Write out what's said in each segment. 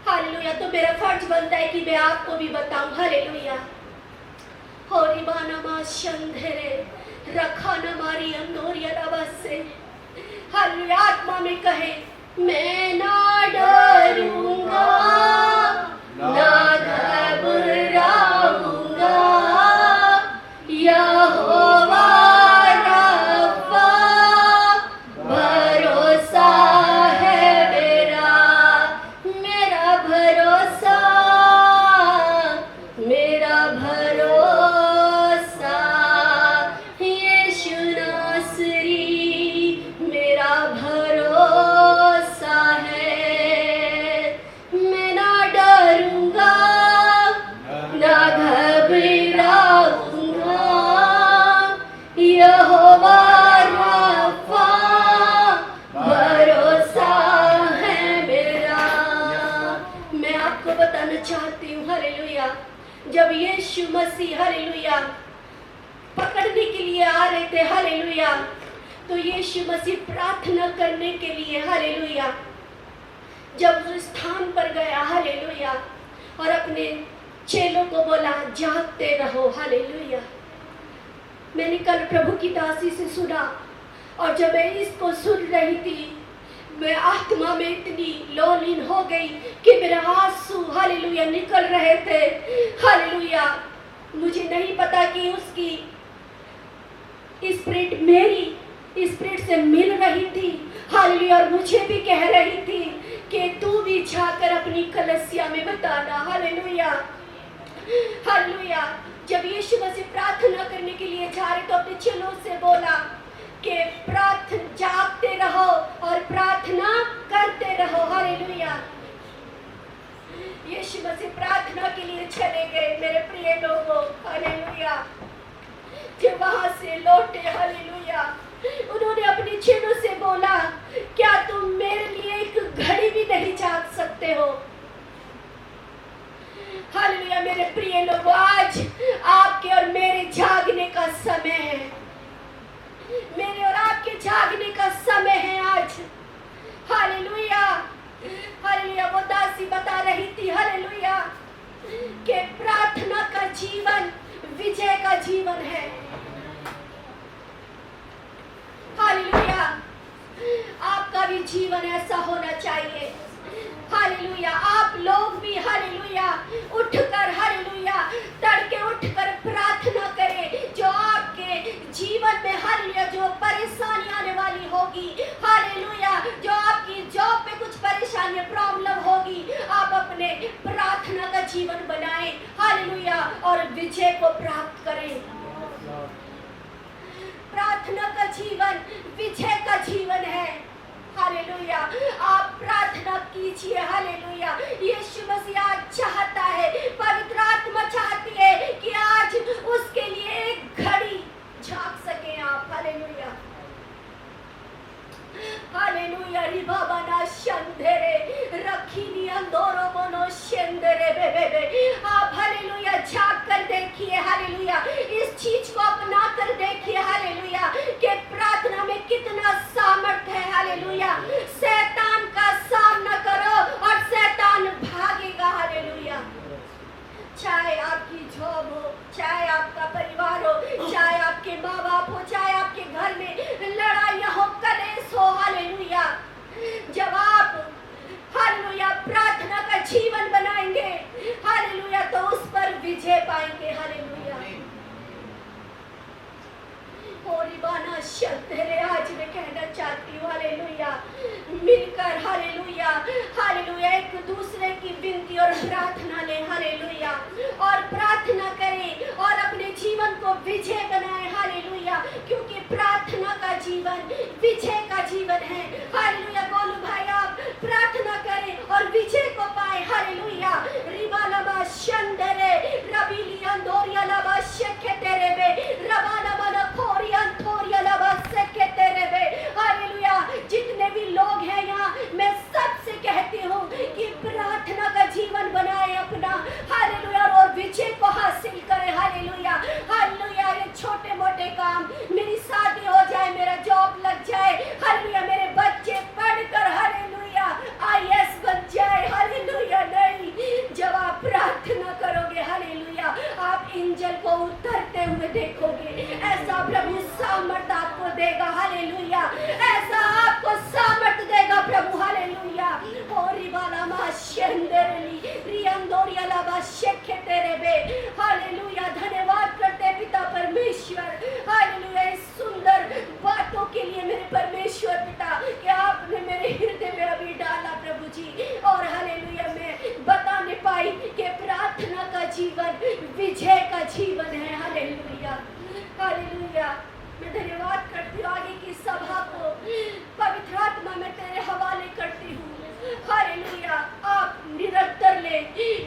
Hallelujah. तो मेरा फर्ज बनता है कि मैं आपको भी बताऊं। हालेलुया। होरी बाना मा शंधरे रखा न मारी अंदोरिया नवसे। हालेलुया। आत्मा में कहे, मैं ना डरूंगा, ना घबराऊंगा, यहोवा रफ़ा भरोसा है मेरा, मेरा भरोसा, मेरा भरोसा यीशु नासरी मेरा भरोसा है। मैं ना डरूंगा, ना घबराऊंगा, यहोवा रफ़ा भरोसा है मेरा। मैं आपको बताना चाहती हूँ, हालेलुया, जब यीशु मसीह हालेलुया पकड़ने के लिए आ रहे थे, हालेलुया, तो यीशु मसीह प्रार्थना करने के लिए, हालेलुया, जब उस स्थान पर गया, हालेलुया, और अपने चेलों को बोला जागते रहो, हालेलुया। मैंने कल प्रभु की दासी से सुना, और जब मैं इसको सुन रही थी, मैं आत्मा में इतनी लोलीन हो गई कि मेरे आंसू, हालेलुया, निकल रहे थे, हालेलुया। मुझे नहीं पता कि उसकी स्पिरिट मेरी स्पिरिट से मिल रही थी, हालेलुया, और मुझे भी कह रही थी कि तू भी जाकर अपनी कलीसिया में बताना, हालेलुया, हालेलुया। जब यीशु मसीह प्रार्थना करने के लिए जा रहे तो अपने चेलों से बोला कि जागते रहो और प्रार्थना करते रहो, हालेलुया। यीशु मसीह प्रार्थना के लिए चले गए, मेरे प्रिय लोगों, हालेलुया। जब वहां से लौटे, हालेलुया, उन्होंने अपने चेलों से बोला, क्या तुम मेरे लिए एक घड़ी भी नहीं जाग सकते हो? हालेलुया। मेरे प्रिय लोगों, आज आपके और मेरे जागने का समय है, मेरे और आपके जागने का समय है आज, हालेलुया, हालेलुया। वो दासी बता रही थी, हालेलुया, कि प्रार्थना का जीवन विजय का जीवन है, हालेलुया। आपका भी जीवन ऐसा होना चाहिए, हालेलुया। आप लोग भी, हालेलुया, उठकर, हालेलुया, तड़के उठकर प्रार्थना करें। जो आपके जीवन में, हालेलुया, जो परेशानी आने वाली होगी, हालेलुया, जो आपकी जॉब पे कुछ परेशानी, प्रॉब्लम होगी, आप अपने प्रार्थना का जीवन बनाएं, हालेलुया, और विजय को प्राप्त करें। प्रार्थना का जीवन विजय का जीवन है, हालेलुया। आप प्रार्थना कीजिए, हालेलुया। यीशु मसीह आज चाहता है, पवित्र आत्मा चाहती है कि आज उसके लिए एक घड़ी झांक सके आप, हालेलुया, हालेलुया। रिबाबाना शंधरे रखीनी अंदोरो मोनो शंधरे बेबे। आप हालेलुया झांक कर देखिए, हालेलुया, इस चीज को अपना कर देखिए, हालेलुया, कि प्रार्थना में कितना सामर्थ्य है, हालेलुया। शैतान का सामना करो और शैतान भागेगा, हालेलुया। चाहे आपकी जॉब हो, चाहे आपका परिवार हो, चाहे आपके माँ बाप हो, चाहे आपके घर में लड़ाइयाँ हो, कलेश हो, हालेलुया, जब आप, हालेलुया, प्रार्थना का जीवन बनाएंगे, हालेलुया, तो उस पर विजय पाएंगे, हालेलुया। होरिबाना शब्दरे आज मैं कहना चाहती हूँ, हालेलुया, मिलकर, हालेलुया, हालेलुया, एक दूसरे की विनती और प्रार्थना लें, हालेलुया, और प्रार्थना करें और अपने जीवन को विजय बनाएं, हालेलुया, क्योंकि प्रार्थना का जीवन विजय का जीवन है, हालेलुया। बोलो भाई, आप प्रार्थना करें और विजय को पाए, हालेलुया। रिबालबा शंदरे रबिलियन दोरियालबा शकेतेरेबे रबालबा खोरियन थोरियालबा शकेतेरेबे, हालेलुया। जितने भी लोग हैं यहाँ, मैं सबसे कहती हूँ कि प्रार्थना का जीवन बनाए अपना, हालेलुया, और विजय को हासिल करें, हालेलुया, हालेलुया। ये छोटे मोटे काम, मेरी शादी हो जाए, मेरा जॉब लग जाए, हालेलुया, मेरे बच्चे मैं धन्यवाद करती हूँ आगे की सभा को पवित्र आत्मा में तेरे हवाले करती हूँ। हालेलुया, आप निरंतर ले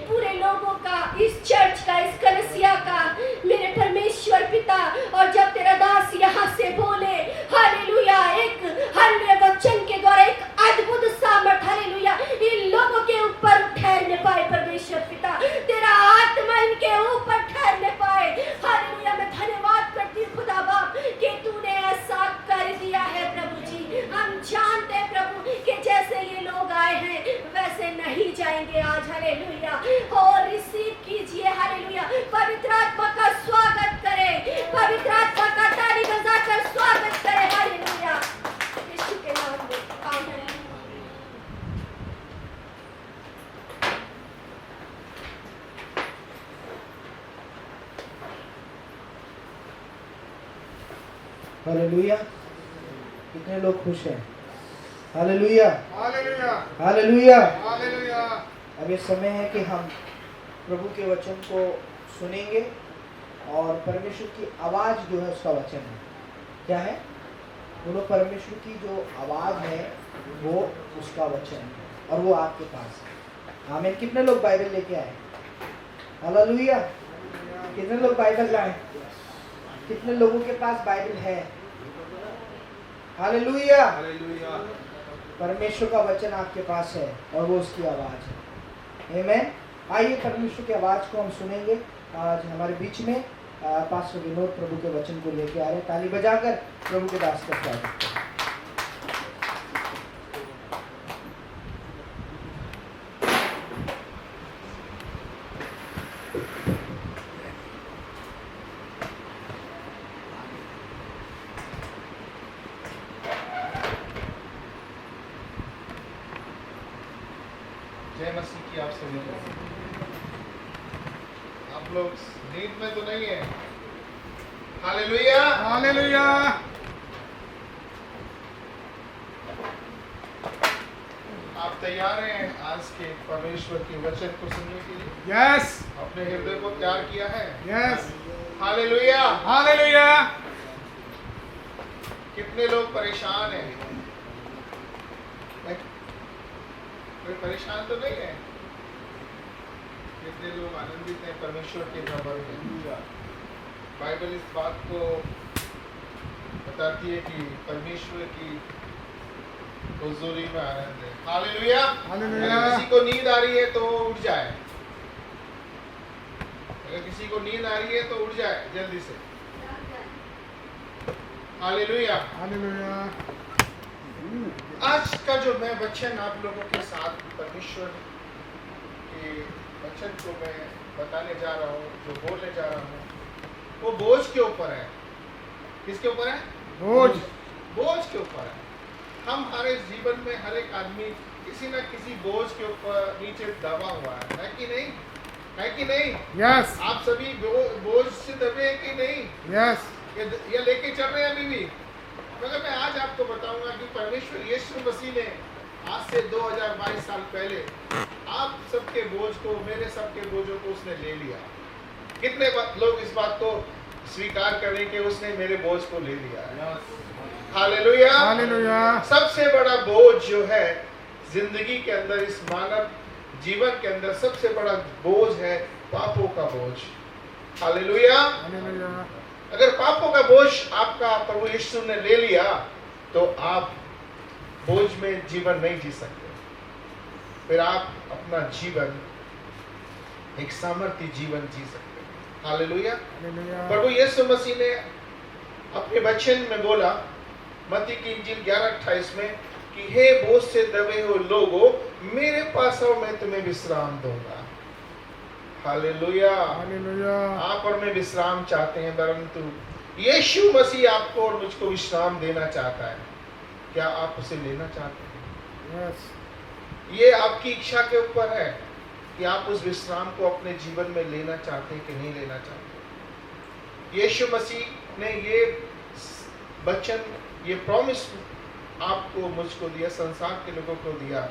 पूरे लोगों का, इस चर्च का, इस कलीसिया का, मेरे परमेश्वर पिता। और जब तेरा दास यहाँ से बोले हालेलुया, एक हालेलुया वचन के द्वारा एक अद्भुत सामर्थ हालेलुया इन लोगों के ऊपर ठहरने पाए परमेश्वर पिता, तेरा आत्मा इनके ऊपर ठहरने पाए। हालेलुया, मैं धन्यवाद करती हूँ खुदा बाप कि तूने ऐसा कर दिया है प्रभु जी। हम जानते हैं प्रभु कि जैसे ये लोग आए हैं वैसे नहीं जाएंगे आज। हालेलुया, और रिसीव कीजिए। हालेलुया, पवित्र आत्मा का स्वागत करें, पवित्र आत्मा का ताली बजाकर स्वागत करें। हालेलुया, यीशु के नाम में आमीन। हालेलुया, कितने लोग खुश हैं? Hallelujah, hallelujah, hallelujah. हालेलुया। अब ये समय है कि हम प्रभु के वचन को सुनेंगे और परमेश्वर की आवाज़ जो है उसका वचन है। क्या है? बोलो, परमेश्वर की जो आवाज़ है वो उसका वचन है और वो आपके पास है। आमीन। कितने लोग बाइबल लेके आए? हालेलुया। कितने लोग बाइबल लाए? कितने लोगों के पास बाइबल है? हालेलुया। हालेलुया। परमेश्वर का वचन आपके पास है और वो उसकी आवाज़ है। आमीन। आइए परमेश्वर की आवाज़ को हम सुनेंगे। आज हमारे बीच में पास्टर विनोद प्रभु के वचन को लेके आ रहे हैं। ताली बजाकर प्रभु के दास का स्वागत करें। जय मसीह की आप सभी को। आप लोग नींद में तो नहीं है? Hallelujah, hallelujah. आप तैयार हैं आज के परमेश्वर के वचन को सुनने के लिए? यस, अपने हृदय को तैयार किया है? Yes, hallelujah. हालेलुया। कितने लोग परेशान हैं? कोई परेशान तो नहीं है? कितने लोग आनंदित हैं परमेश्वर के खबर में? बाइबल इस बात को बताती है कि परमेश्वर की हुजूरी में आनंद है। Hallelujah, hallelujah. अगर किसी को नींद आ रही है तो उठ जाए। अगर किसी को नींद आ रही है तो उठ जाए जल्दी से। Hallelujah, hallelujah. आज का जो मैं वचन आप लोगों के साथ परमेश्वर के वचन को मैं बताने जा रहा हूँ, जो बोलने जा रहा हूँ, वो बोझ के ऊपर है। किसके ऊपर है? बोझ। बोझ के ऊपर है। हम हमारे जीवन में हर एक आदमी किसी न किसी बोझ के ऊपर नीचे दबा हुआ है कि नहीं? है कि नहीं? यस, आप सभी बोझ से दबे हैं कि नहीं? यस, ये लेके चल रहे हैं अभी भी। मगर मैं आज आपको बताऊंगा कि परमेश्वर यीशु मसीह ने आज से 2022 साल पहले आप सबके बोझ को, मेरे सबके बोझों को उसने ले लिया। कितने लोग इस बात को स्वीकार करें कि उसने मेरे बोझ को ले लिया है? Hallelujah, hallelujah. सबसे बड़ा बोझ जो है जिंदगी के अंदर, इस मानव जीवन के अंदर सबसे बड़ा बोझ है पापों का बोझ। हालेलुया। हालेलुया। अगर पापों का बोझ आपका प्रभु यीशु ने ले लिया तो आप बोझ में जीवन नहीं जी सकते। फिर आप अपना जीवन एक सामर्थ्य जीवन जी सकते हैं। हालेलुया। हालेलुया। प्रभु यीशु मसीह ने अपने वचन में बोला मत्ती की इंजील 11:28 में कि हे बोझ से दबे हुए लोगों, मेरे पास आओ, मैं तुम्हें विश्राम दूंगा। हालेलुया। हालेलुया। आप और मैं विश्राम चाहते हैं, परंतु यीशु मसीह आपको और मुझको विश्राम देना चाहता है। क्या आप उसे लेना चाहते हैं? यस, ये आपकी इच्छा के ऊपर है कि आप उस विश्राम को अपने जीवन में लेना चाहते हैं कि नहीं लेना चाहते। यीशु मसीह ने ये वचन, ये प्रॉमिस आपको, मुझको दिया, संसार के लोगों को दिया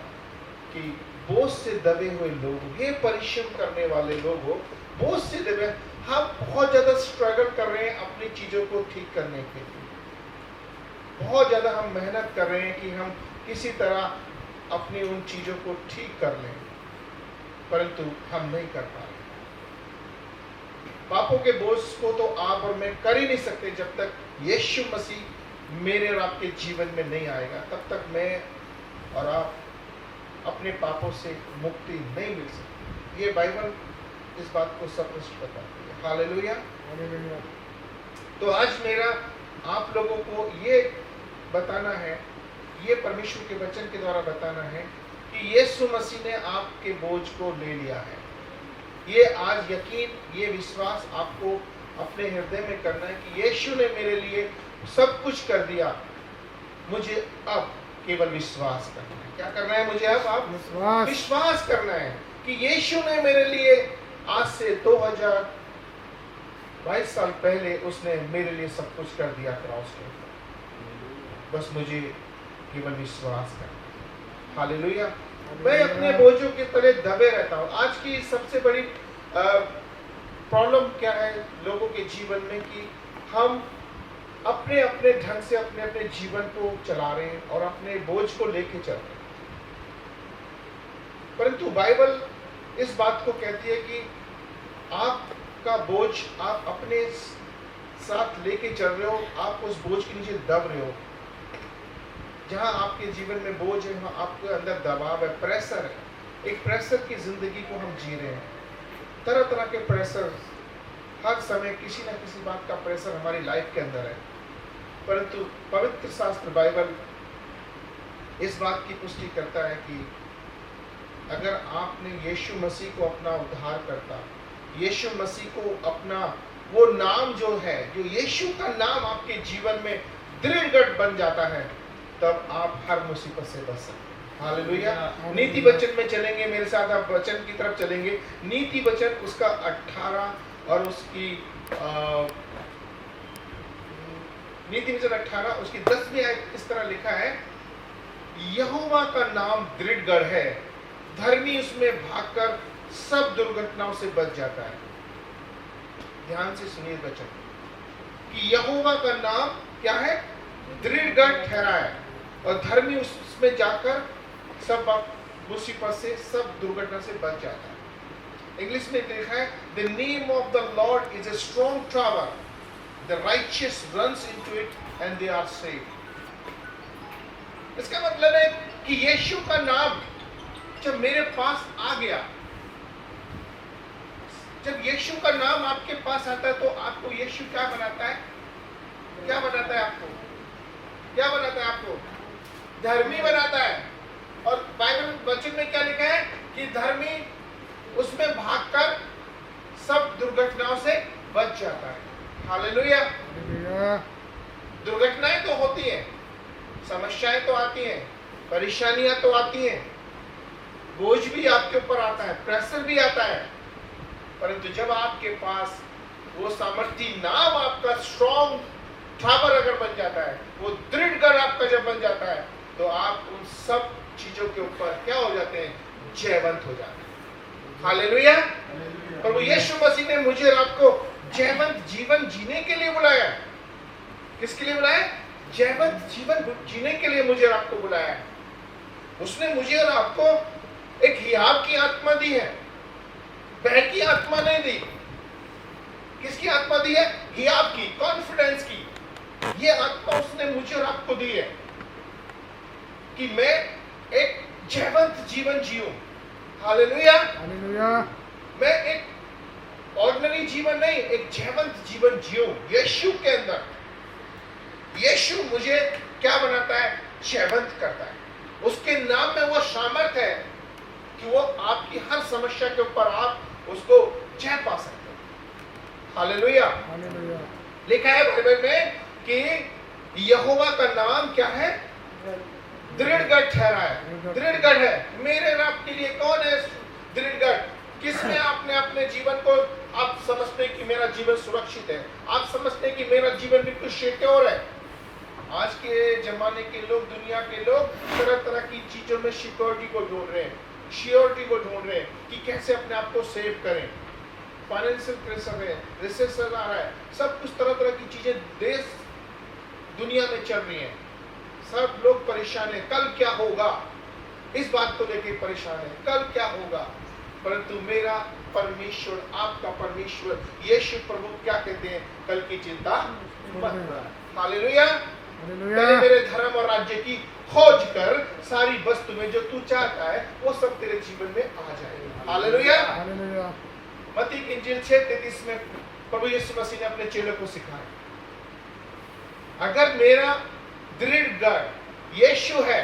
कि बोझ से दबे हुए लोग, हे परिश्रम करने वाले लोगों, बोझ से दबे, हम बहुत ज्यादा स्ट्रगल कर रहे हैं अपनी चीजों को ठीक करने के लिए। बहुत ज़्यादा हम मेहनत कर रहे हैं कि हम किसी तरह अपनी उन चीज़ों को ठीक कर लें, परंतु हम नहीं कर पा रहे। पापों के बोझ को तो आप और मैं कर ही नहीं सकते जब तक यीशु मसीह मेरे और आपके जीवन में नहीं आएगा। तब तक मैं और आप अपने पापों से मुक्ति नहीं मिल सकती। ये बाइबल इस बात को स्पष्ट बताती है। हालेलुया। हालेलुया। तो आज मेरा आप लोगों को ये बताना है, ये परमेश्वर के वचन के द्वारा बताना है कि यीशु मसीह ने आपके बोझ को ले लिया है। ये आज यकीन, ये विश्वास आपको अपने हृदय में करना है कि यीशु ने मेरे लिए सब कुछ कर दिया, मुझे अब केवल विश्वास करना है। क्या करना है मुझे अब? आप विश्वास करना है कि यीशु ने मेरे लिए आज से 2022 साल पहले उसने मेरे लिए सब कुछ कर दिया क्रॉस के ऊपर। बस मुझे केवल विश्वास करना है। हालेलुया। मैं अपने बोझों के तले दबे रहता हूँ। आज की सबसे बड़ी प्रॉब्लम क्या है लोगों के जीवन में कि हम अपने अपने ढंग से अपने अपने जीवन को चला रहे हैं और अपने बोझ को लेके चल रहे हैं। परंतु बाइबल इस बात को कहती है कि आपका बोझ आप अपने साथ लेके चल रहे हो, आप उस बोझ के नीचे दब रहे हो। जहां आपके जीवन में बोझ है वहां आपके अंदर दबाव है, प्रेशर है। एक प्रेशर की जिंदगी को हम जी रहे हैं। तरह तरह के प्रेशर, हर समय किसी न किसी बात का प्रेशर हमारी लाइफ के अंदर है। परंतु पवित्र शास्त्र बाइबल इस बात की पुष्टि करता है कि अगर आपने यीशु मसीह को अपना उद्धार करता, यीशु मसीह को अपना वो नाम जो है, जो यीशु का नाम आपके जीवन में दृढ़ बन जाता है, तब आप हर मुसीबत से बच सकते हैं। हालेलुया। नीति वचन में चलेंगे, मेरे साथ आप वचन की तरफ चलेंगे। नीति वचन उसका 18 और उसकी नीति वचन 18 उसकी 10वीं आयत इस तरह लिखा है, यहोवा का नाम दृढ़ है, धर्मी उसमें भागकर सब दुर्घटनाओं से बच जाता है। ध्यान से सुनिए वचन कि यहोवा का नाम क्या है? दृढ़ ठहरा है और धर्मी उसमें जाकर सब मुसीबत से, सब दुर्घटना से बच जाता है। इंग्लिश में लिखा है, the name of the lord is a strong tower, the righteous runs into it and they are saved. इसका मतलब है कि यीशु का नाम जब मेरे पास आ गया, जब यीशु का नाम आपके पास आता है तो आपको यीशु क्या बनाता है? क्या बनाता है आपको? क्या बनाता है आपको? धर्मी बनाता है। और बाइबल वचन में क्या लिखा है कि धर्मी उसमें भागकर सब दुर्घटनाओं से बच जाता है। हालेलुया। दुर्घटनाएं तो होती हैं, समस्याएं तो आती हैं, परेशानियां तो आती हैं, बोझ भी आपके ऊपर आता है, प्रेशर भी आता है, परंतु जब आपके पास वो सामर्थी नाम आपका स्ट्रॉन्ग टावर अगर बन जाता है, वो दृढ़ गढ़ आपका जब बन जाता है, तो आप उन सब चीजों के ऊपर क्या हो जाते हैं? जयवंत हो जाते हैं। हालेलुया। प्रभु यीशु मसीह ने मुझे और आपको जयवंत जीवन जीने के लिए बुलाया। किसके लिए बुलाया? जयवंत जीवन जीने के लिए मुझे और आपको बुलाया है। उसने मुझे और आपको एक हियाव की आत्मा दी है, बह की आत्मा नहीं दी। किसकी आत्मा दी है? हियाव की, कॉन्फिडेंस की। ये आत्मा उसने मुझे और आपको दी है कि मैं एक जयवंत जीवन जीऊं। हालेलुया। हालेलुया। मैं एक ऑर्डिनरी जीवन नहीं, एक जयवंत जीवन जीऊं यीशु के अंदर। यीशु मुझे क्या बनाता है? जयवंत करता है। उसके नाम में वो सामर्थ है कि वो आपकी हर समस्या के ऊपर आप उसको जय पा सकते हैं। हालेलुया। हालेलुया। लिखा है बाइबल में कि यहोवा का नाम क्या है? दृढ़गढ़ ठहरा है, दृढ़गढ़ है। मेरे और आपके लिए कौन है दृढ़गढ़? किसमें आपने अपने जीवन को आप समझते हैं कि मेरा जीवन सुरक्षित है, आप समझते हैं कि मेरा जीवन बिल्कुल सिक्योर है। आज के जमाने के लोग, दुनिया के लोग तरह तरह की चीजों में सिक्योरिटी को ढूंढ रहे हैं, श्योरिटी को ढूंढ रहे हैं कि कैसे अपने आप को सेव करें। फाइनेंशियल प्रेशर है, रिसेशन आ रहा है, सब कुछ तरह तरह की चीजें देश दुनिया में चल रही हैं। सब लोग परेशान है, कल क्या होगा, इस बात को लेके परेशान है, कल क्या होगा। परंतु मेरा परमेश्वर, आपका परमेश्वर यीशु प्रभु क्या कहते हैं, कल की चिंता मत करो। हालेलुया। हालेलुया। पहले मेरे धर्म और राज्य की खोज कर, सारी वस्तु में जो तू चाहता है वो सब तेरे जीवन में आ जाएगा। हालेलुया। हालेलुया। मत्ती की इंजील 6:33 में प्रभु यीशु मसीह ने अपने चेलों को सिखाया, अगर मेरा दृढ़ गढ़ यीशु है,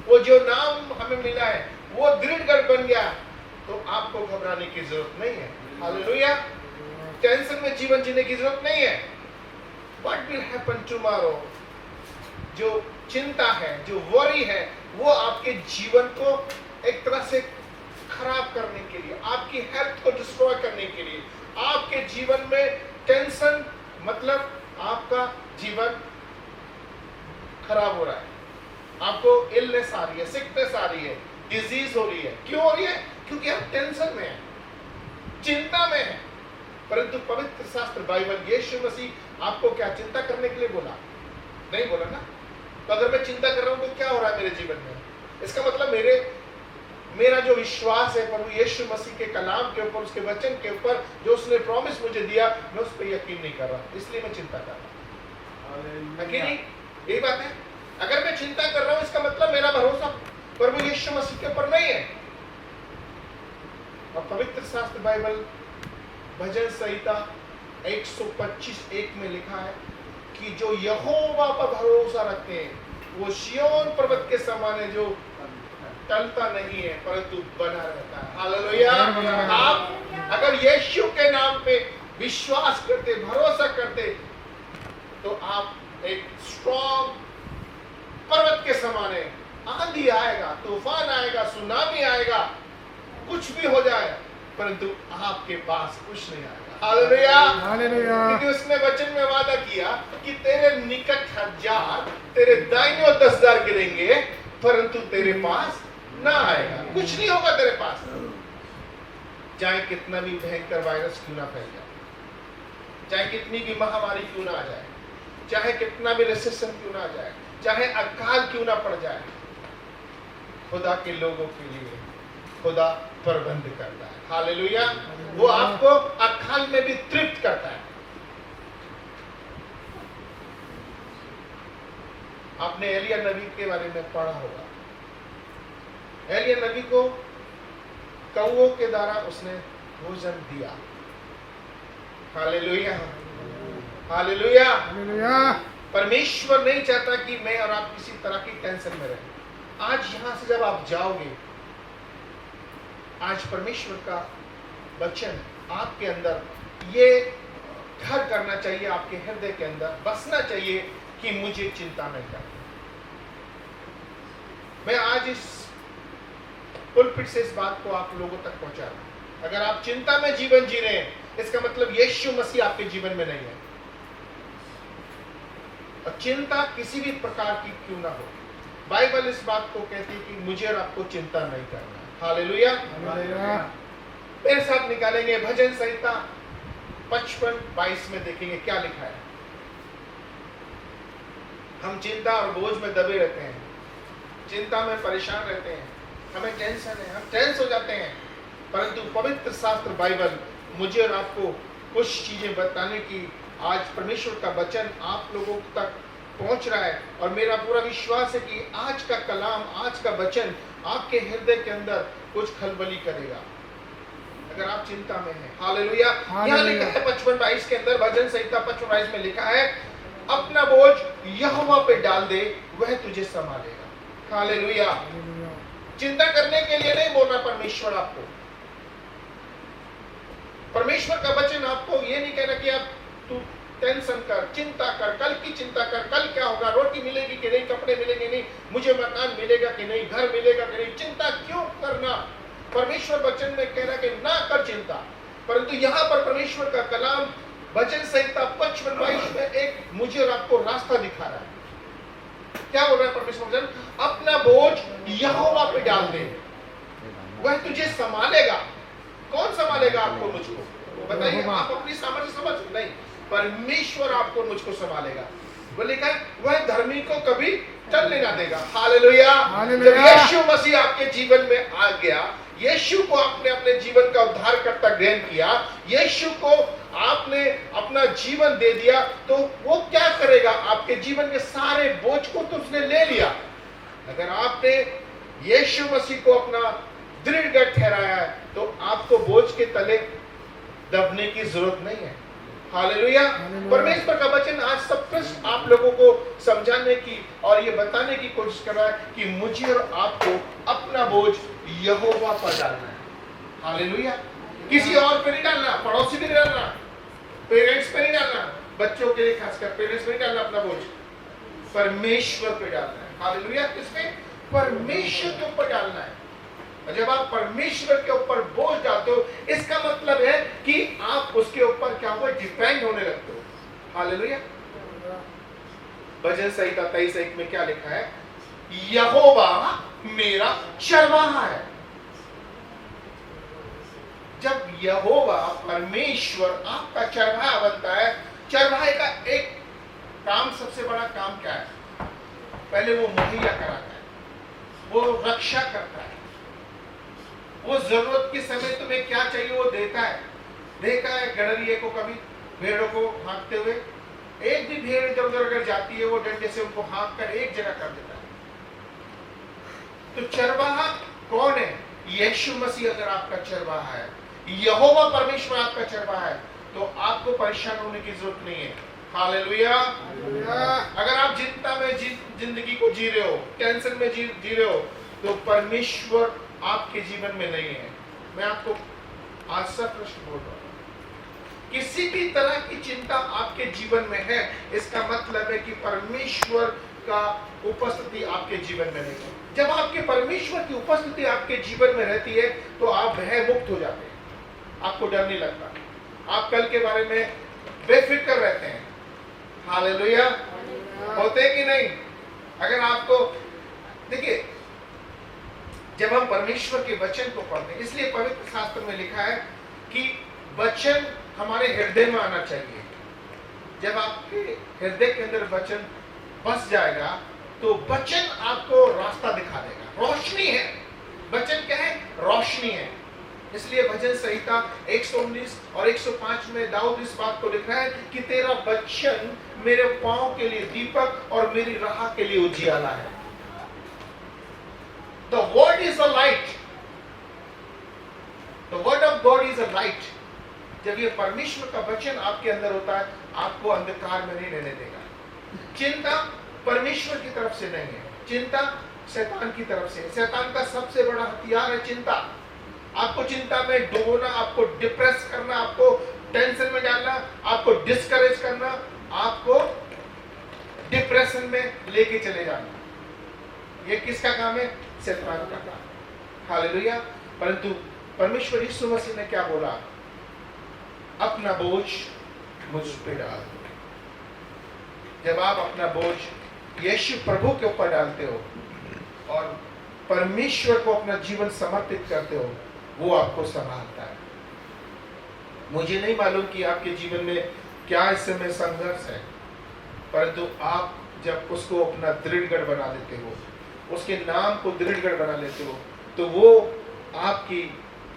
वो जो नाम हमें मिला है वो दृढ़ गढ़ बन गया, तो आपको घबराने की जरूरत नहीं है। हालेलुया। टेंशन में जीवन जीने की जरूरत नहीं है। What will happen tomorrow? जो चिंता है, जो वरी है, वो आपके जीवन को एक तरह से खराब करने के लिए, आपकी हेल्थ को डिस्ट्रॉय करने के लिए, आपके जीवन में टेंशन मतलब आपका जीवन खराब हो रहा है, आपको इलनेस आ रही है, सिकनेस आ रही है, डिजीज हो रही है। क्यों हो रही है? क्योंकि आप टेंशन में हैं, चिंता में हैं। परंतु पवित्र शास्त्र बाइबल, यीशु मसीह आपको क्या चिंता करने के लिए बोला? नहीं बोला ना। तो अगर मैं चिंता कर रहा हूं तो क्या हो रहा है मेरे जीवन में? इसका मतलब मेरा जो विश्वास है प्रभु यीशु मसीह के कलाम के ऊपर, उसके वचन के ऊपर, जो उसने प्रॉमिस मुझे दिया, मैं उस पर यकीन नहीं कर रहा, इसलिए मैं चिंता कर रहा हूं। नहीं, यही बात है। अगर मैं चिंता कर रहा हूं, इसका मतलब मेरा भरोसा प्रभु यीशु मसीह के ऊपर नहीं है। और पवित्र शास्त्र बाइबल भजन संहिता 125:1 में लिखा है कि जो यहोवा पर भरोसा रखते हैं वो सिय्योन पर्वत के समान है, जो टलता नहीं है परंतु बना रहता है। हालेलुया। आप अगर यीशु के नाम पे विश्वास करते, भरोसा करते, तो आप एक स्ट्रॉन्ग पर्वत के समान है। आंधी आएगा, तूफान आएगा, सुनामी आएगा, कुछ भी हो जाए, परंतु आपके पास कुछ नहीं आएगा। हालेलुया। हालेलुया। क्योंकि उसने वचन में वादा किया कि तेरे निकट 1000, तेरे दाहिने और 10,000 गिरेंगे, परंतु तेरे पास ना आएगा, कुछ नहीं होगा तेरे पास। चाहे कितना भी भयंकर वायरस क्यों ना फैल जाए, चाहे कितनी भी महामारी क्यों ना आ जाए, चाहे कितना भी रिसेशन क्यों ना आ जाए, चाहे अकाल क्यों ना पड़ जाए, खुदा के लोगों के लिए खुदा प्रबंध करता है। हालेलुया। वो आपको अकाल में भी तृप्त करता है। आपने एलिया नबी के बारे में पढ़ा होगा। एलिया नबी को कौओं के द्वारा उसने भोजन दिया। हालेलुया। हालेलुया। हालेलुया। परमेश्वर नहीं चाहता कि मैं और आप किसी तरह की टेंशन में रहें। आज यहां से जब आप जाओगे, आज परमेश्वर का वचन आपके अंदर ये घर करना चाहिए, आपके हृदय के अंदर बसना चाहिए कि मुझे चिंता नहीं करनी। मैं आज इस पुलपिट से इस बात को आप लोगों तक पहुंचा रहा हूं। अगर आप चिंता में जीवन जी रहे हैं, इसका मतलब यीशु मसीह आपके जीवन में नहीं है। और चिंता किसी भी प्रकार की क्यों ना हो, बाइबल इस बात को कहती है कि मुझे और आपको चिंता नहीं करना। हालेलुया। मेरे साथ निकालेंगे भजन संहिता 55:22 में, देखेंगे क्या लिखा है। हम चिंता और बोझ में दबे रहते हैं, चिंता में परेशान रहते हैं, हमें टेंशन है, हम टेंस हो जाते हैं। परंतु पवित्र शास्त्र बाइबल मुझे और आपको कुछ चीजें बताने की, आज परमेश्वर का वचन आप लोगों तक पहुंच रहा है। और मेरा पूरा विश्वास है कि आज का कलाम, आज का वचन आपके हृदय के अंदर कुछ खलबली करेगा अगर आप चिंता में हैं। हालेलुया। यहाँ लिखा है 55:22 के अंदर, भजन संहिता 55:22 में लिखा है, अपना बोझ यहोवा पे डाल दे, वह तुझे संभालेगा। हालेलुया। चिंता करने के लिए नहीं बोल रहा परमेश्वर आपको। परमेश्वर का वचन आपको ये नहीं कहना कि आप तू टेंशन कर, चिंता कर, कल की चिंता कर, कल क्या होगा, रोटी मिलेगी कि नहीं, कपड़े मिलेंगे नहीं, मुझे मकान मिलेगा कि नहीं, घर मिलेगा कि नहीं, चिंता क्यों करना। परमेश्वर वचन में कह रहा है कि ना कर चिंता। परंतु यहाँ पर परमेश्वर का कलाम भजन संहिता 55:22 में एक मुझे और आपको रास्ता दिखा रहा है। क्या बोल रहा है परमेश्वर वचन? अपना बोझ यहोवा पे डाल दे, वह तुझे संभालेगा। कौन संभालेगा आपको, मुझको? बताइए। आप अपनी सामर्थ्य समझ नहीं, परमेश्वर आपको मुझको संभालेगा। वो लिखा है, वह धर्मी को कभी चलने ना देगा। हालेलुया। हालेलुया। जब यीशु मसीह आपके जीवन में आ गया, यीशु को आपने अपने जीवन का उद्धारकर्ता ग्रहण किया, यीशु को आपने अपना जीवन दे दिया, तो वो क्या करेगा? आपके जीवन के सारे बोझ को तो उसने ले लिया। अगर आपने यीशु मसीह को अपना दृढ़ ठहराया है तो आपको बोझ के तले दबने की जरूरत नहीं है। हालेलुया। परमेश्वर का वचन आज सब कुछ आप लोगों को समझाने की और ये बताने की कोशिश कर रहा है कि मुझे और आपको अपना बोझ यहोवा पर डालना है। हालेलुया। किसी और पे नहीं डालना, पड़ोसी पे नहीं डालना, पेरेंट्स पे नहीं डालना, बच्चों के लिए खासकर पेरेंट्स पे नहीं डालना, अपना बोझ परमेश्वर पे डालना है। हालेलुया। किसपे? परमेश्वर के ऊपर डालना है। जब आप परमेश्वर के ऊपर बोझ डालते हो, इसका मतलब है कि आप उसके ऊपर क्या हुआ? डिपेंड होने लगते हो। हालेलुया। भजन संहिता 23:1 में क्या लिखा है? यहोवा मेरा चरवाहा है। जब यहोवा परमेश्वर आपका चरवाहा बनता है, चरवाहे का एक काम, सबसे बड़ा काम क्या है? पहले वो मुहैया कराता है, वो रक्षा करता है, वो जरूरत के समय तुम्हें क्या चाहिए वो देता है। देखा है गड़रिए को कभी भेड़ों को हाँकते हुए? एक भी भेड़ इधर उधर अगर जाती है, वो डंडे से उनको हाँक कर एक जगह कर देता है। तो चरवाहा कौन है? यीशु मसीह अगर आपका चरवाहा है, यहोवा परमेश्वर आपका चरवाहा है, तो आपको परेशान होने की जरूरत नहीं है। हालेलुया। अगर आप चिंता में जिंदगी को जी रहे हो, टेंशन में जी रहे हो, तो परमेश्वर आपके जीवन में नहीं है। मैं आपको आज सप्रश्न बोल रहा हूं, किसी भी तरह की चिंता आपके जीवन में है, इसका मतलब है कि परमेश्वर का उपस्थिति आपके जीवन में नहीं है। जब आपके परमेश्वर की उपस्थिति आपके जीवन में रहती है तो आप भय मुक्त हो जाते हैं, आपको डर नहीं लगता, आप कल के बारे में बेफिक्र रहते हैं। हालेलुया। होते हैं कि नहीं? अगर आपको देखिए, जब हम परमेश्वर के वचन को पढ़ते हैं, इसलिए पवित्र शास्त्र में लिखा है कि वचन हमारे हृदय में आना चाहिए। जब आपके हृदय के अंदर वचन बस जाएगा तो वचन आपको रास्ता दिखा देगा। रोशनी है, वचन क्या है? रोशनी है। इसलिए भजन संहिता 119 और 105 में दाऊद इस बात को लिख रहा है कि तेरा वचन मेरे पांव के लिए दीपक और मेरी राह के लिए उजियाला है। The word is a light. The word of God is a light. जब ये परमेश्वर का वचन आपके अंदर होता है, आपको अंधकार में नहीं रहने देगा। चिंता परमेश्वर की तरफ से नहीं है, चिंता शैतान की तरफ से है। शैतान का सबसे बड़ा हथियार है चिंता। आपको चिंता में डुबोना, आपको डिप्रेस करना, आपको टेंशन में डालना, आपको डिस्करेज करना, आपको डिप्रेशन में लेके चले जाना। ये किसका काम है? शैतान का काम। हालेलुया। परंतु परमेश्वर यीशु मसीह ने क्या बोला? अपना बोझ मुझ पे डाल। जब आप अपना बोझ यीशु प्रभु के ऊपर डालते हो और परमेश्वर को अपना जीवन समर्पित करते हो, वो आपको संभालता है। मुझे नहीं मालूम कि आपके जीवन में क्या इस समय संघर्ष है, परंतु आप जब उसको अपना दृढ़गढ़ बना लेते हो, उसके नाम को दृढ़गढ़ बना लेते हो, तो वो आपकी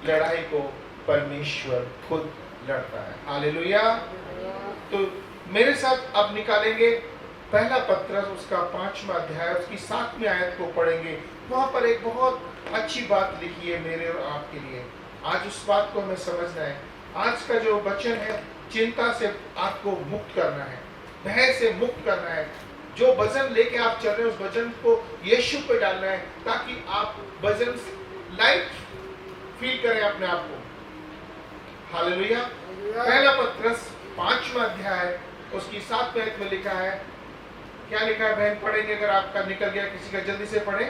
लड़ाई को परमेश्वर खुद लड़ता है। हालेलुया। तो मेरे साथ आप निकालेंगे पहला पत्रस उसका 5वां अध्याय, उसकी 7वीं आयत को पढ़ेंगे। वहां पर एक बहुत अच्छी बात लिखी है मेरे और आपके लिए। आज उस बात को हमें समझना है। आज का जो वचन है, चिंता से आपको मुक्त करना है, भय से मुक्त करना है। जो वजन लेके आप चल रहे हैं, उस वजन को यीशु पे डालना है, ताकि आप वजन लाइट फील करें अपने आप को। हालेलुया। पहला पत्रस 5वां अध्याय उसकी 7वीं आयत में लिखा है। क्या लिखा है बहन? पढ़ेंगे, अगर आपका निकल गया किसी का जल्दी से पढ़े।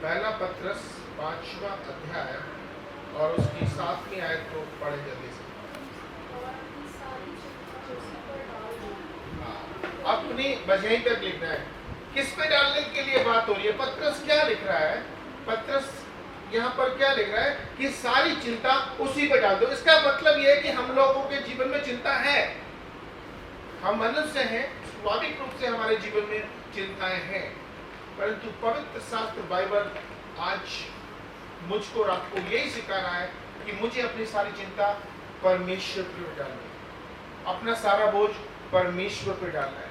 पहला पत्रस 5वां अध्याय और उसकी 7वीं आयत को पढ़े जल्दी से। अपनी बस यहीं तक लिखना है। किस पे डालने के लिए बात हो रही है? पतरस क्या लिख रहा है? पतरस यहाँ पर क्या लिख रहा है कि सारी चिंता उसी पे डाल दो। इसका मतलब यह है कि हम लोगों के जीवन में चिंता है, हम मनुष्य हैं, स्वाभाविक रूप से हमारे जीवन में चिंताएं हैं, परंतु पवित्र शास्त्र बाइबल आज मुझको और आपको यही सिखा रहा है कि मुझे अपनी सारी चिंता परमेश्वर पे डालनी है, अपना सारा बोझ परमेश्वर पे डालना है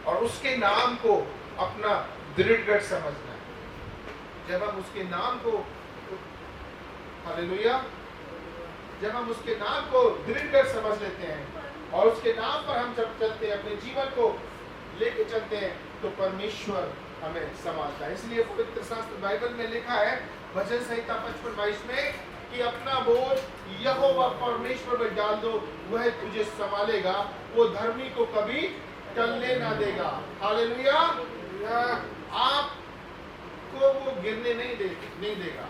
और उसके नाम को अपना दृढ़गढ़ समझना है। जब हम उसके नाम को, हालेलुया, जब हम उसके नाम को दृढ़गढ़ समझ लेते हैं और उसके नाम पर हम जब चलते हैं, अपने जीवन को लेके चलते हैं, तो परमेश्वर हमें संभालता है। इसलिए पवित्र शास्त्र बाइबल में लिखा है भजन संहिता 55:22 में कि अपना बोझ यहोवा परमेश्वर में डाल दो, वह तुझे संभालेगा, वो धर्मी को कभी टलने ना देगा। हालेलुया, आपको वो गिरने नहीं देगा।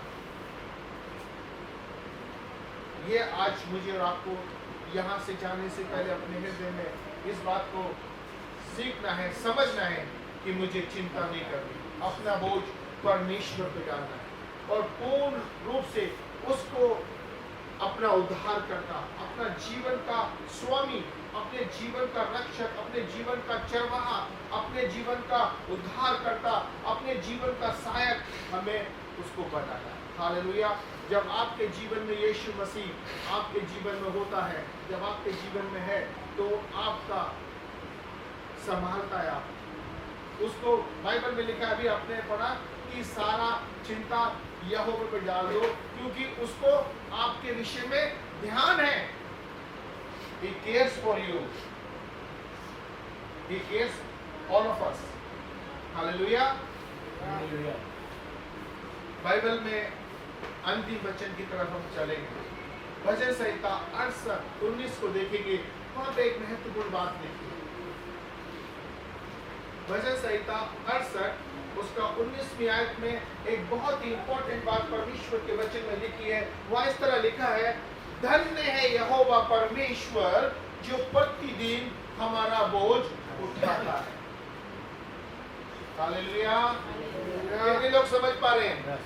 ये आज मुझे और आपको यहाँ से जाने से पहले अपने हृदय में इस बात को सीखना है, समझना है कि मुझे चिंता नहीं करनी, अपना बोझ परमेश्वर पे डालना है और पूर्ण रूप से उसको अपना उद्धार करता, अपना जीवन का स्वामी, अपने जीवन का रक्षक, अपने जीवन का चरवाहा, अपने जीवन का उद्धार करता, अपने जीवन का सहायक हमें उसको बनाना। हालेलुया। जब आपके जीवन में यीशु मसीह आपके जीवन में होता है, जब आपके जीवन में है, तो आपका संभालता है आप उसको। बाइबल में लिखा, अभी आपने पढ़ा कि सारा चिंता यहोवा पे डाल दो, क्योंकि उसको आपके विषय में ध्यान है। He cares for you. He cares all of us. Hallelujah. Bible में अंतिम वचन की तरफ हम चलेंगे। भजन संहिता 68:19 को देखेंगे, वहां पे एक महत्वपूर्ण बात लिखी है। भजन संहिता 68 उसका 19वीं आयत में एक बहुत ही इंपॉर्टेंट बात परमेश्वर के वचन में लिखी है। वहां इस तरह लिखा है, धन्य है यहोवा परमेश्वर जो प्रतिदिन हमारा बोझ उठाता है। हालेलुया। कितने लोग समझ पा रहे हैं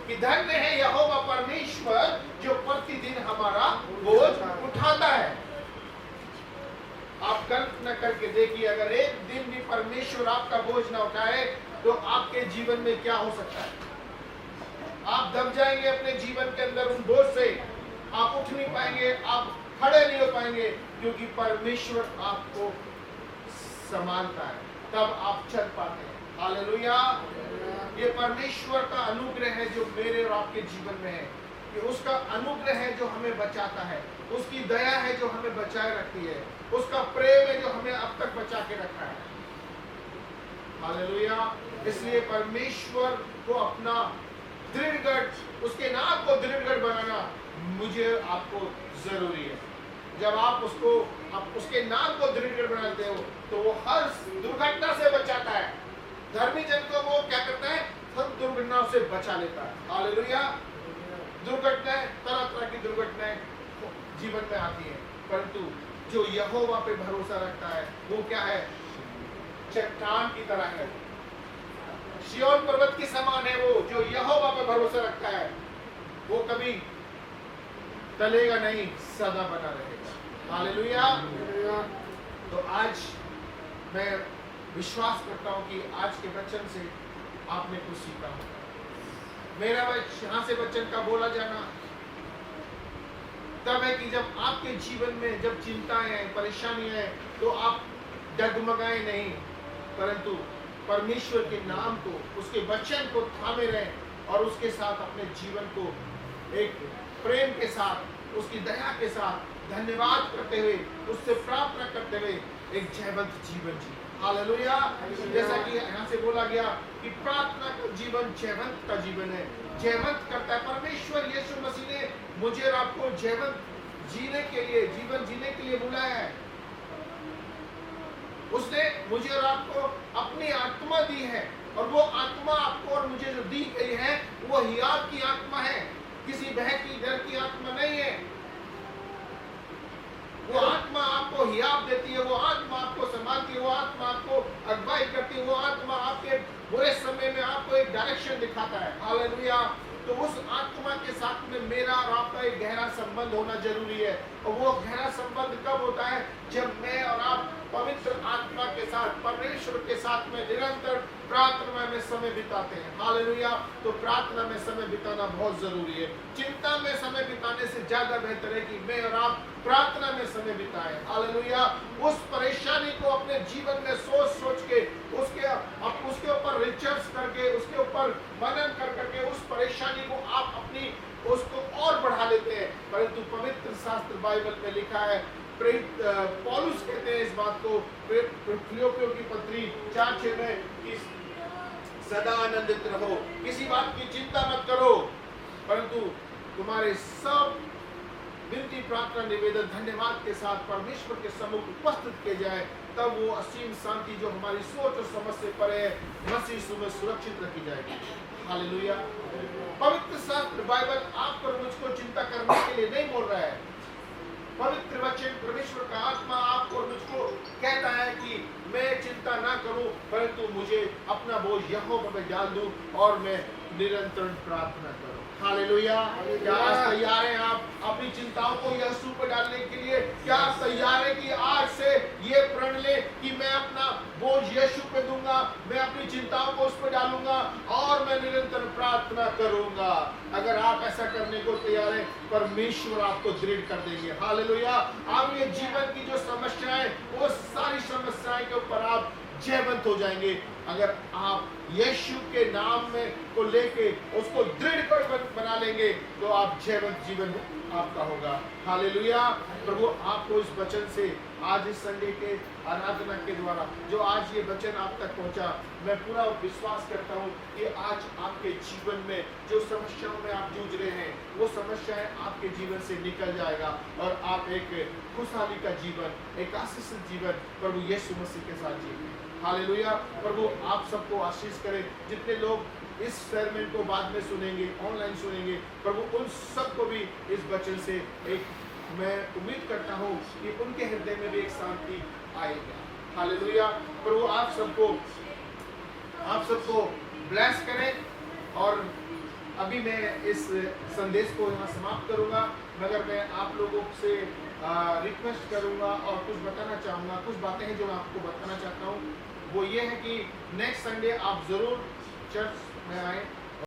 कि धन्य है यहोवा परमेश्वर जो प्रतिदिन हमारा बोझ उठाता है। आप कल्पना करके देखिए, अगर एक दिन भी परमेश्वर आपका बोझ ना उठाए तो आपके जीवन में क्या हो सकता है? आप दब जाएंगे अपने जीवन के अंदर उन बोझ से, आप उठ नहीं पाएंगे, आप खड़े नहीं हो पाएंगे, क्योंकि परमेश्वर आपको संभालता है, तब आप चल पाते हैं। हालेलुया। ये परमेश्वर का अनुग्रह है जो मेरे और आपके जीवन में है, कि उसका अनुग्रह है जो हमें बचाता है, उसकी दया है जो हमें बचाए रखती है, उसका प्रेम है जो हमें अब तक बचा के रखा है। हालेलुया। इसलिए परमेश्वर को अपना दृढ़गढ़, उसके नाम को दृढ़गढ़ बनाना मुझे आपको जरूरी है। जब आप उसके नाम को दृढ़गढ़ बनाते हो तो वो हर दुर्घटना से बचाता है। धर्मी जन को वो क्या करता है? सब दुर्घटनाओं से बचा लेता है। हालेलुया। दुर्घटनाएं, तरह तरह की दुर्घटनाएं जीवन में आती है, परंतु जो यहोवा पे भरोसा रखता है वो क्या है? चट्टान की तरह है, सिय्योन पर्वत के समान है। वो जो यहोवा पे भरोसा रखता है वो कभी टलेगा नहीं, सदा बना रहेगा। हालेलुया। तो आज मैं विश्वास करता हूं कि आज के वचन से आपने कुछ सीखा होगा। मेरा यहाँ से वचन का बोला जाना तब है कि जब आपके जीवन में जब चिंताएं हैं, परेशानियां हैं, तो आप डगमगाए नहीं, परंतु परमेश्वर के नाम को, उसके वचन को थामे रहें और उसके साथ अपने जीवन को एक प्रेम के साथ, उसकी दया के साथ धन्यवाद करते हुए, उससे प्रार्थना करते हुए एक जयवंत जीवन जी। हालेलुया। जैसा कि यहाँ से बोला गया कि प्रार्थना का जीवन जयवंत का जीवन है, जयवंत करता है। परमेश्वर यीशु मसीह ने मुझे और आपको जयवंत जीने के लिए, जीवन जीने के लिए बुलाया है। उसने मुझे और आपको अपनी आत्मा दी है, और वो आत्मा आपको और मुझे जो दी गई है वो हियाव की आत्मा है, किसी भय की, डर की आत्मा नहीं है। वो आत्मा आपको हियाव देती है, वो आत्मा आपको संभालती है, वो आत्मा आपको अगुवाई बुरे समय में आपको एक डायरेक्शन दिखाता है। हालेलुया। तो उस आत्मा के साथ में मेरा और आपका एक गहरा संबंध होना जरूरी है। और वो गहरा संबंध कब होता है? जब मैं और आप पवित्र आत्मा के साथ, परमेश्वर के साथ में निरंतर प्रार्थना में समय बिताते हैं। हालेलुया। तो प्रार्थना में समय बिताना बहुत जरूरी है। चिंता में समय बिताने से ज्यादा बेहतर है कि मैं और आप प्रार्थना में समय बिताएं। हालेलुया। उस परेशानी को अपने जीवन में सोच के उसके ऊपर रिसर्च करके, उसके ऊपर मनन करके उस परेशानी को आप अपनी उसको और बढ़ा लेते हैं। परंतु पवित्र शास्त्र बाइबल में लिखा है, पौलुस कहते हैं इस बात को फिलिप्पियों की पत्री 4:6 में कि सदा आनंदित रहो, किसी बात की चिंता मत करो, परंतु तुम्हारे सब विनती, प्रार्थना, निवेदन, धन्यवाद के साथ परमेश्वर के सम्मुख उपस्थित किए जाए, तब वो असीम शांति जो हमारी सोच और समझ से परे है, मसीह यीशु में सुरक्षित रखी जाएगी। हालेलुया। पवित्र शास्त्र बाइबल आपको और मुझको चिंता करने के लिए नहीं बोल रहा है। पवित्र वचन, परमेश्वर का आत्मा आपको और मुझको कहता है कि मैं चिंता ना करूं, परंतु मुझे अपना बोझ यहोवा पे डाल दूं और मैं निरंतर प्रार्थना करूं। हालेलुया। क्या आज तैयार हैं आप अपनी चिंताओं को यीशु पर डालने के लिए? क्या आप तैयार हैं कि आज से ये प्रण ले कि मैं अपना बोझ यीशु पे दूंगा, मैं अपनी चिंताओं को उस पर डालूंगा और मैं निरंतर प्रार्थना करूंगा? अगर आप ऐसा करने को तैयार हैं, परमेश्वर आपको दृढ़ कर देंगे। हालेलुया। आप ये जीवन की जो समस्याएं, वो सारी समस्याएं के ऊपर आप जयवंत हो जाएंगे। अगर आप यीशु के नाम में को लेके उसको दृढ़ कर बना लेंगे तो आप जयवंत जीवन आपका होगा। हालेलुया। प्रभु आपको इस वचन से आज इस संडे के आराधना के द्वारा जो आज ये वचन आप तक पहुंचा, मैं पूरा विश्वास करता हूं कि आज आपके जीवन में जो समस्याओं में आप जूझ रहे हैं, वो समस्याएं आपके जीवन से निकल जाएगा और आप एक खुशहाली का जीवन, एक आशीषित जीवन प्रभु यीशु मसीह के साथ जिएंगे। हालेलुया। प्रभु आप सबको आशीष करे। जितने लोग इस sermon को बाद में सुनेंगे, ऑनलाइन सुनेंगे, प्रभु उन सबको भी इस वचन से एक मैं उम्मीद करता हूँ कि उनके हृदय में भी एक शांति आएगा। हालेलुया। प्रभु आप सबको ब्लेस करें। और अभी मैं इस संदेश को यहाँ समाप्त करूँगा, मगर मैं आप लोगों से रिक्वेस्ट करूँगा और कुछ बताना चाहूँगा। कुछ बातें हैं जो मैं आपको बताना चाहता हूँ। वो ये है कि नेक्स्ट संडे आप ज़रूर चर्च में आए।